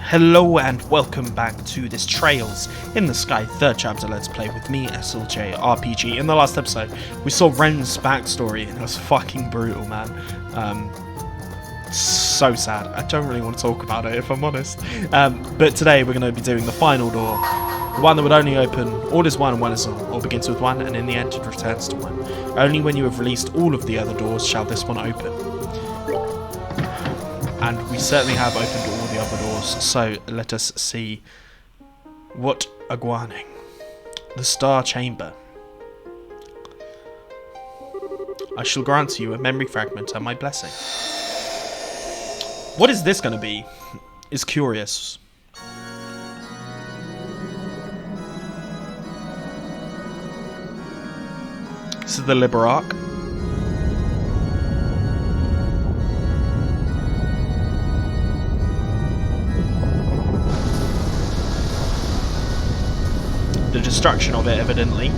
Hello and welcome back to this Trails in the Sky 3rd chapter Let's Play with me, jrpg. In the last episode, we saw Ren's backstory and it was fucking brutal, man. So sad. I don't really want to talk about it, if I'm honest. But today we're going to be doing the final door. The one that would only open, all is one and one is all, or begins with one and in the end it returns to one. Only when you have released all of the other doors shall this one open. And we certainly have opened all the other doors, so let us see what are guaning. The Star Chamber. I shall grant you a memory fragment and my blessing. What is this going to be? Is curious. This is the Liberl Ark. The destruction of it, evidently.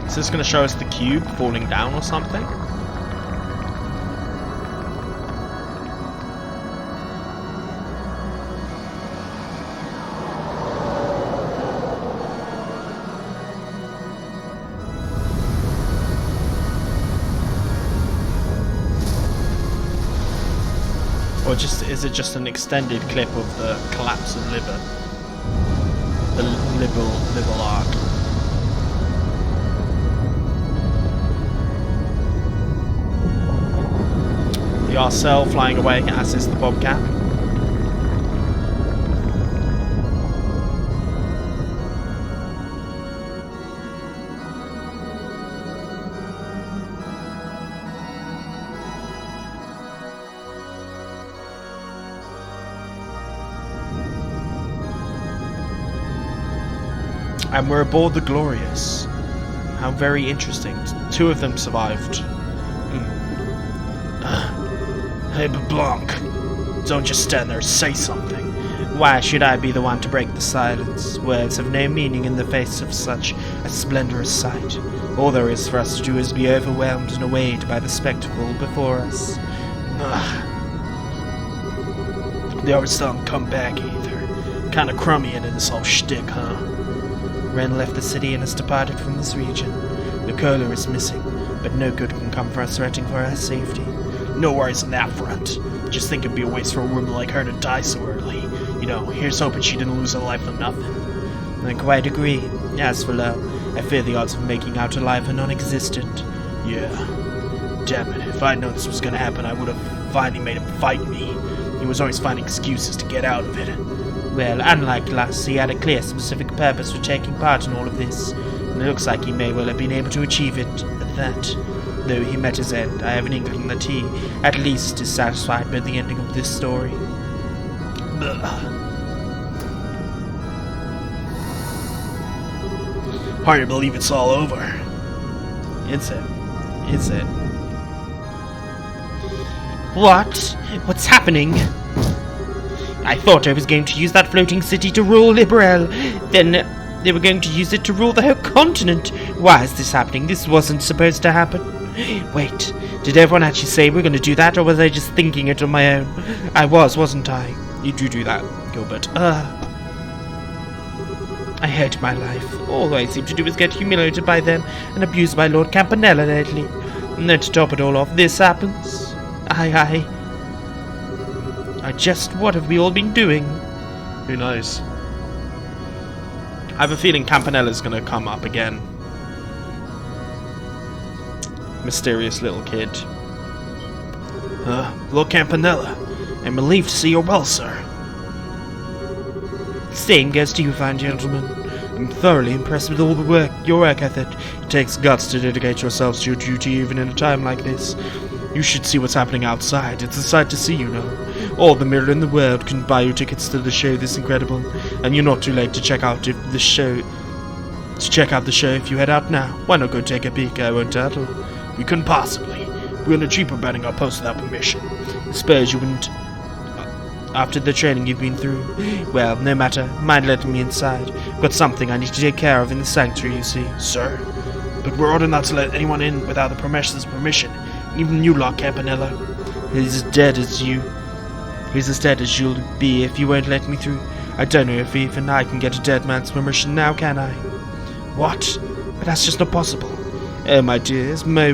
Is this going to show us the cube falling down or something? Or is it just an extended clip of the collapse of Liber? The Liberl Ark. The Arcel flying away, as is the Bobcat. And we're aboard the Glorious. How very interesting. Two of them survived. Hey, Blanc, don't just stand there, say something. Why should I be the one to break the silence? Words have no meaning in the face of such a splendorous sight. All there is for us to do is be overwhelmed and awed by the spectacle before us. The others don't come back either. Kinda crummy into this whole shtick, huh? Ren left the city and has departed from this region. The curler is missing, but no good can come for us threatening for our safety. No worries on that front. Just think it'd be a waste for a woman like her to die so early. You know, here's hoping she didn't lose her life for nothing. I quite agree. As for Lo, I fear the odds of making out alive are non-existent. Yeah. Damn it, if I'd known this was gonna happen, I would have finally made him fight me. He was always finding excuses to get out of it. Well, unlike Luss, he had a clear, specific purpose for taking part in all of this. And it looks like he may well have been able to achieve it at that. Though he met his end, I have an inkling that he, at least, is satisfied by the ending of this story. Hard to believe it's all over. Is it? Is it? What? What's happening? I thought I was going to use that floating city to rule Liberl. Then they were going to use it to rule the whole continent. Why is this happening? This wasn't supposed to happen. Wait, did everyone actually say we're going to do that, or was I just thinking it on my own? I was, wasn't I? You do that, Gilbert. I hate my life. All I seem to do is get humiliated by them and abused by Lord Campanella lately. And then to top it all off, this happens. I just, what have we all been doing? Who knows? I have a feeling Campanella's going to come up again. mysterious little kid. Lord Campanella, I'm relieved to see you're well, sir. Same goes to you, fine gentlemen. I'm thoroughly impressed with all the your work ethic. It takes guts to dedicate yourselves to your duty even in a time like this. You should see what's happening outside. It's a sight to see, you know. All the mirror in the world can buy you tickets to the show this incredible, and you're not too late to check out the show if you head out now. Why not go take a peek? I won't tattle. We couldn't possibly. We're on a jeep abandoning our post without permission. I suppose you wouldn't after the training you've been through. Well, no matter. Mind letting me inside. Got something I need to take care of in the sanctuary, you see. Sir? But we're ordered not to let anyone in without the professor's permission. Even you, Lord Campanella. He's as dead as you'll be if you won't let me through. I don't know if even I can get a dead man's permission now, can I? What? But that's just not possible. Oh, my dear, is my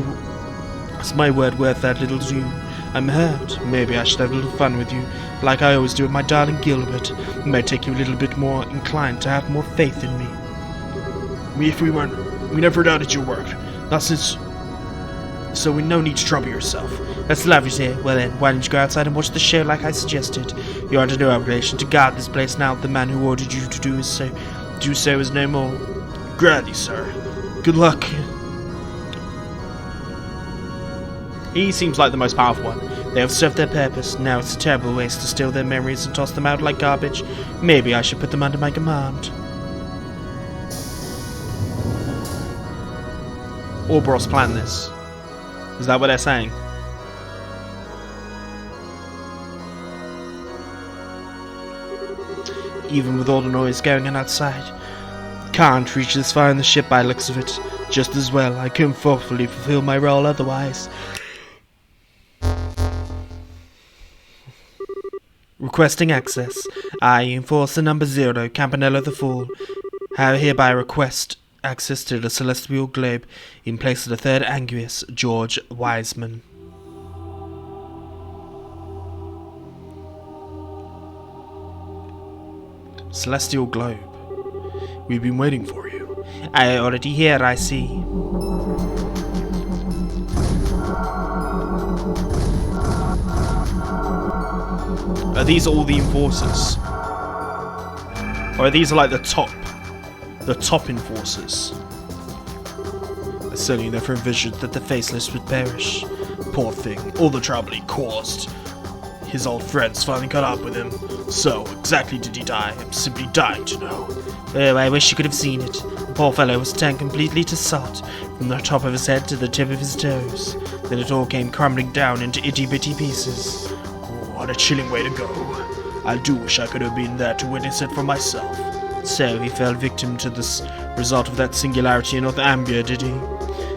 word worth that little to you? I'm hurt. Maybe I should have a little fun with you, like I always do with my darling Gilbert. It might take you a little bit more inclined to have more faith in me. We never doubted your work. So we no need to trouble yourself. That's lovely to hear. Well then, why don't you go outside and watch the show like I suggested? You're under no obligation to guard this place now that the man who ordered you to do so is no more. Granny, sir. Good luck. He seems like the most powerful one. They have served their purpose. Now it's a terrible waste to steal their memories and toss them out like garbage. Maybe I should put them under my command. Orboros planned this. Is that what they're saying? Even with all the noise going on outside. Can't reach this far in the ship by the looks of it. Just as well, I couldn't thoughtfully fulfill my role otherwise. Requesting access. I, Enforcer number 0, Campanella the Fool, hereby request access to the celestial globe in place of the third Anguis, George Wiseman. Celestial globe. We've been waiting for you. I already here, I see. Are these all the enforcers? Or are these like the top enforcers? I certainly never envisioned that the Faceless would perish. Poor thing, all the trouble he caused. His old friends finally caught up with him. So, exactly did he die? I'm simply dying to know. Oh, I wish you could have seen it. The poor fellow was turned completely to salt, from the top of his head to the tip of his toes. Then it all came crumbling down into itty-bitty pieces. Oh, what a chilling way to go. I do wish I could have been there to witness it for myself. So, he fell victim to this result of that singularity in North Ambia, did he?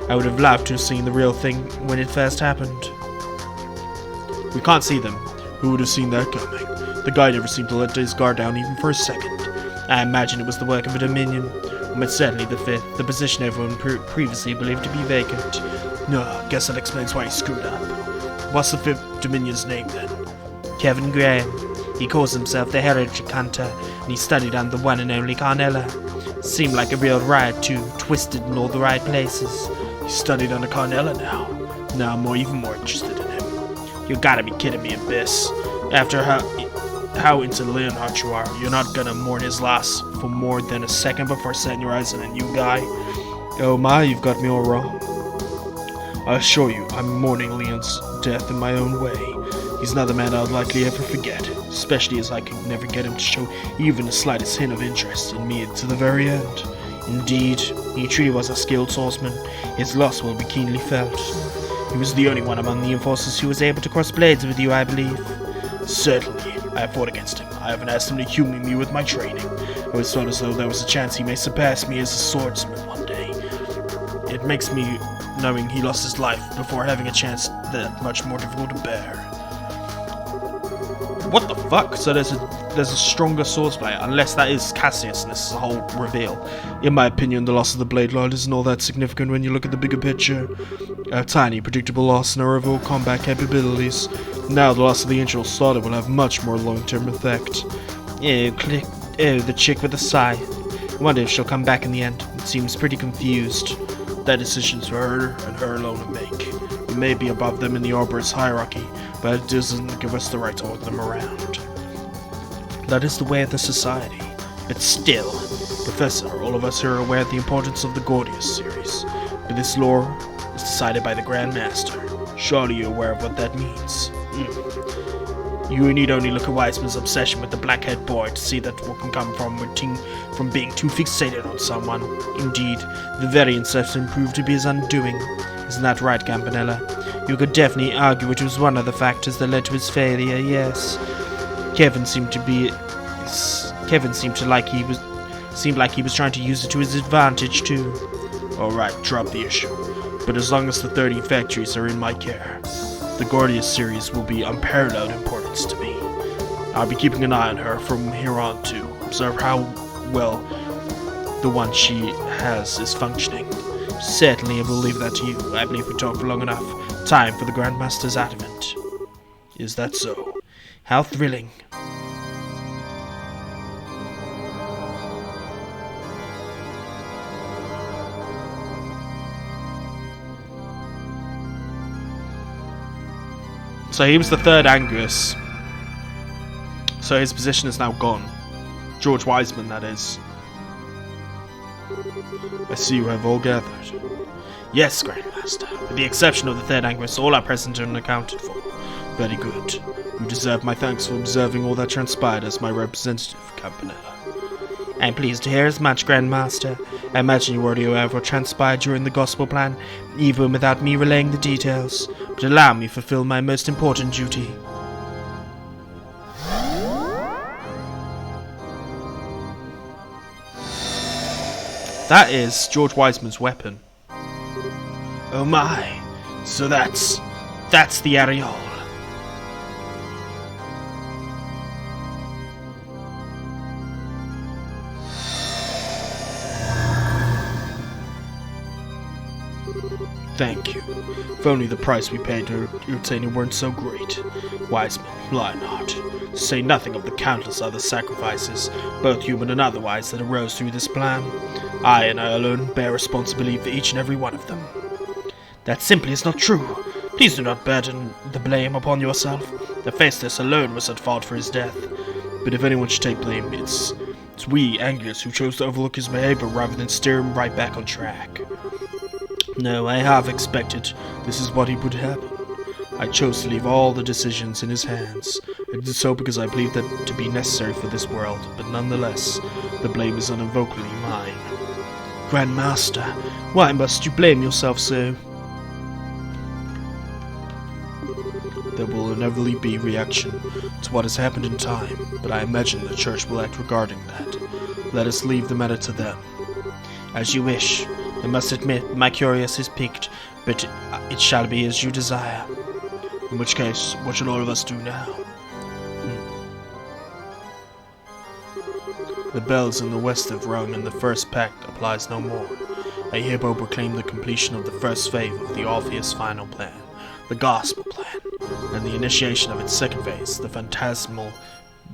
I would have loved to have seen the real thing when it first happened. We can't see them. Who would have seen that coming? The guy never seemed to let his guard down even for a second. I imagine it was the work of a Dominion, but certainly the 5th, the position everyone previously believed to be vacant. No, guess that explains why he screwed up. What's the 5th Dominion's name then? Kelvin Graham. He calls himself the Heretic Hunter, and he studied under the one and only Carnella. Seemed like a real riot too, twisted in all the right places. He studied under Carnella now. Now I'm even more interested in him. You gotta be kidding me, Abyss. After how into Leonhardt you are, you're not gonna mourn his loss for more than a second before setting your eyes on a new guy. Oh my, you've got me all wrong. I assure you, I'm mourning Leon's death in my own way. He's not the man I'd likely ever forget, especially as I could never get him to show even the slightest hint of interest in me to the very end. Indeed, he truly was a skilled swordsman. His loss will be keenly felt. He was the only one among the enforcers who was able to cross blades with you, I believe. Certainly, I have fought against him. I haven't asked him to humor me with my training. I always felt as though there was a chance he may surpass me as a swordsman one day. It makes me knowing he lost his life before having a chance that much more difficult to bear. What the fuck? So there's a stronger swordsplayer, unless that is Cassius and this is a whole reveal. In my opinion, the loss of the Blade Lord isn't all that significant when you look at the bigger picture. A tiny, predictable loss in our overall combat capabilities. Now the loss of the Ancient Slaughter will have much more long-term effect. Oh, the chick with the scythe. I wonder if she'll come back in the end. It seems pretty confused. That decision's for her and her alone to make. We may be above them in the Arborist hierarchy, but it doesn't give us the right to order them around. That is the way of the society. But still, Professor, all of us here are aware of the importance of the Gordius series. But this lore is decided by the Grand Master. Surely you're aware of what that means. You need only look at Wiseman's obsession with the black-haired boy to see that what can come from being too fixated on someone. Indeed, the very inception proved to be his undoing. Isn't that right, Campanella? You could definitely argue it was one of the factors that led to his failure, yes. Kevin seemed like he was trying to use it to his advantage too. Alright, drop the issue. But as long as the 30 factories are in my care, the Gordius series will be unparalleled importance to me. I'll be keeping an eye on her from here on to observe how well the one she has is functioning. Certainly I will leave that to you. I believe we talked for long enough. Time for the Grandmaster's advent. Is that so? How thrilling. So he was the third Angus. So his position is now gone. George Wiseman, that is. I see you have all gathered. Yes, Grandmaster. With the exception of the third Angus, all are present and accounted for. Very good. You deserve my thanks for observing all that transpired as my representative, Campanella. I am pleased to hear as much, Grandmaster. I imagine you already aware of what transpired during the Gospel Plan, even without me relaying the details. But allow me to fulfill my most important duty. That is George Wiseman's weapon. Oh my, so that's the Ariole. Thank you. If only the price we paid to obtain it weren't so great. Wiseman, lie not. To say nothing of the countless other sacrifices, both human and otherwise, that arose through this plan. I and I alone bear responsibility for each and every one of them. That simply is not true. Please do not burden the blame upon yourself. The Faceless alone was at fault for his death. But if anyone should take blame, it's we, Angus, who chose to overlook his behavior rather than steer him right back on track. No, I have expected this is what would happen. I chose to leave all the decisions in his hands. I did so because I believed that to be necessary for this world, but nonetheless, the blame is unequivocally mine. Grandmaster, why must you blame yourself so? There will inevitably be reaction to what has happened in time, but I imagine the Church will act regarding that. Let us leave the matter to them. As you wish. I must admit, my curiosity is piqued, but it shall be as you desire. In which case, what shall all of us do now? The bells in the west have rung, and the first pact applies no more. I hereby proclaim the completion of the first phase of the Orpheus final plan, the Gospel Plan, and the initiation of its second phase, the Phantasmal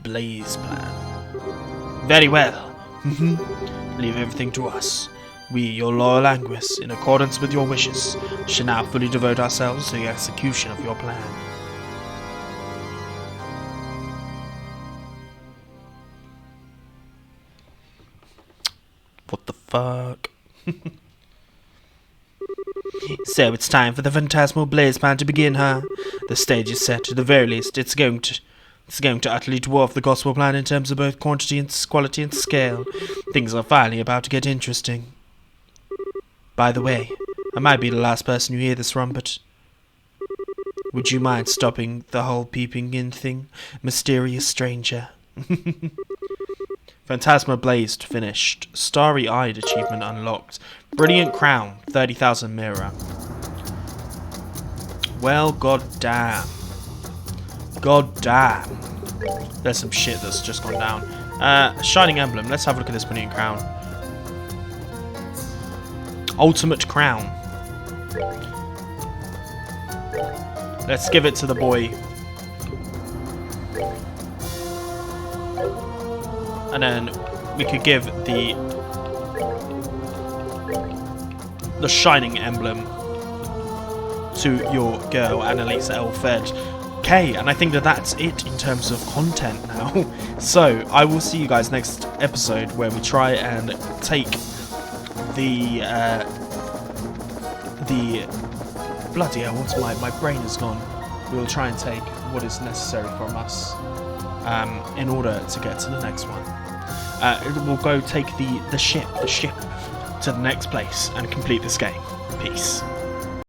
Blaze Plan. Very well. Leave everything to us. We, your loyal Angus, in accordance with your wishes, shall now fully devote ourselves to the execution of your plan. What the fuck? So it's time for the Phantasmal Blaze Plan to begin, huh? The stage is set. At the very least, it's going to utterly dwarf the Gospel Plan in terms of both quantity and quality and scale. Things are finally about to get interesting. By the way, I might be the last person you hear this from, but would you mind stopping the whole peeping in thing, mysterious stranger? Phantasma Blazed finished. Starry-eyed achievement unlocked. Brilliant crown, 30,000 mirror. Well, goddamn. Goddamn. There's some shit that's just gone down. Shining emblem. Let's have a look at this brilliant crown. Ultimate crown. Let's give it to the boy. And then we could give the the shining emblem to your girl Annalise Elfed. Okay, and I think that that's it in terms of content now. So I will see you guys next episode where we try and take the bloody hell, what's my brain is gone. We will try and take what is necessary from us in order to get to the next one. We'll go take the ship to the next place and complete this game. Peace.